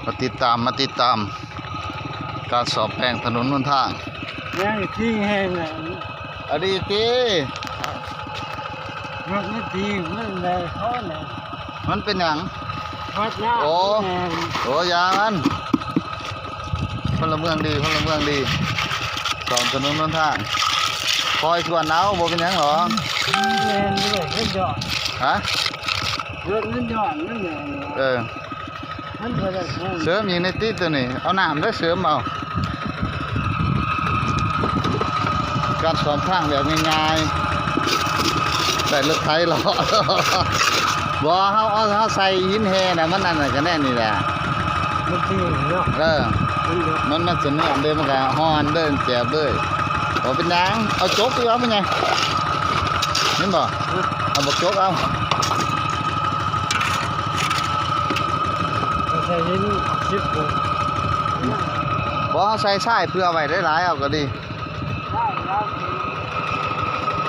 มาติดตามการสอบแปลงถนนหนทางยังที่แห้งน่ะอดีตมันไม่จริงมันเลยเขาเนี่ยมันเป็นหยังพัดละโอ้ยามันพลเมืองดีสอนถนนหนทางคอยส่วนเอาบ่เป็นหยังหรอแม่ด้วยเงินหยอดฮะเงินหยอดนั่นแหละมันก็ได้เสริมยิงในตีตัวนี้เอาน้ำได้เสริมเอาการสอนทางแบบง่ายๆแต่รถไถหรอบ่เขาใส่หินแห่น่ะมันนั่นน่ะก็แน่นี่แหละมันที่เนาะมันสนิทเดินมันก็ฮ้อนเดินเจ็บเลยบ่เป็นหยังเอาโจกดีกว่าเป็นไงเห็นบ่เอาบ่โจกเอาใส่หินชิดบ่บ่ใส่ทรายเพื่อไว้ได้หลายเอาก็ดี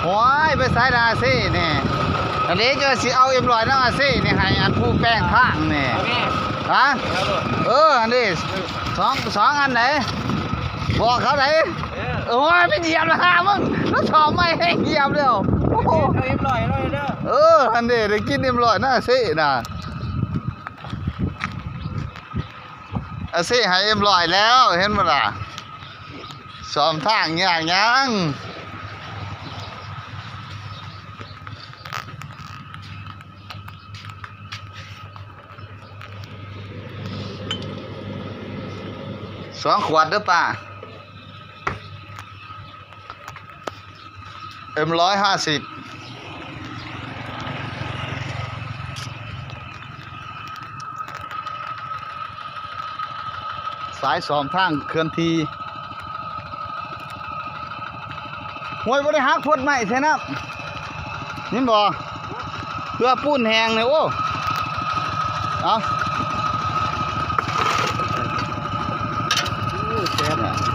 โอ้ยไปใส่ดาซี่นี่อันนี้จะสิเอาM100นอาซี่นี่ให้อันผู้แป้งทางนี่ฮะอันนี้สองอันไหนบอกเขาไหนโอ้ยไม่เหยียบนะมึงแล้วชอบไม่ให้เหยียบเร็วเอาM100เลยเด้ออันนี้ได้กินM100นอาซี่น่ะอาซี่ให้M100แล้วเห็นมั้ยล่ะสอมทางยัง2 ขวดเด้อป่าM150สายสอมทางเคลื่อนที่ห้วยบ่ได้หักพดใหม่ใช่นะนี่บ่เพื่อปูนแห้งเนี่ยโอ้เอา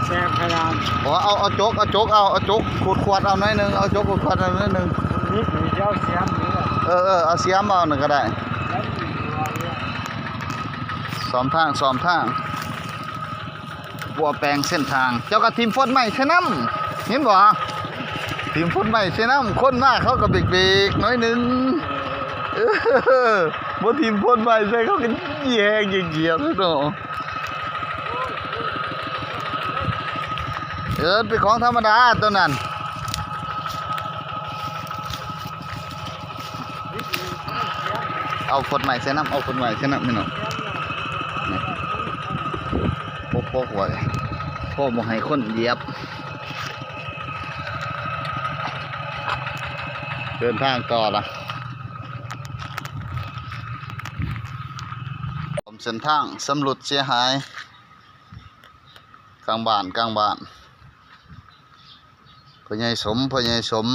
แซ่บขนาดเอาโจกเอาขวดเอาหน่อยนึงเอาโจกขวดเอาหน่อยนึงนี่เจ้าเสียมนี่เอาเสียมเอาหนึ่งก็ได้สอมทางบัวแปลงเส้นทางเจ้าก็ทีมฝนใหม่ใช่น้ำเห็นบ่ทีมฝนใหม่ใช่น้ำคนมากเขาก็เบรกน้อยนึงบ่ทีมฝนใหม่ใช่เขาก็เหยียบเนาะเป็นของธรรมดาตัวนั้นเอาฝนใหม่ใช่น้ำนี่เนาะโป๊กไว้พ่อบ่ให้คนเหยียบเดินทางต่อละผมเส้นทางสำรวจเสียหายกลางบ้านพ่อใหญ่สม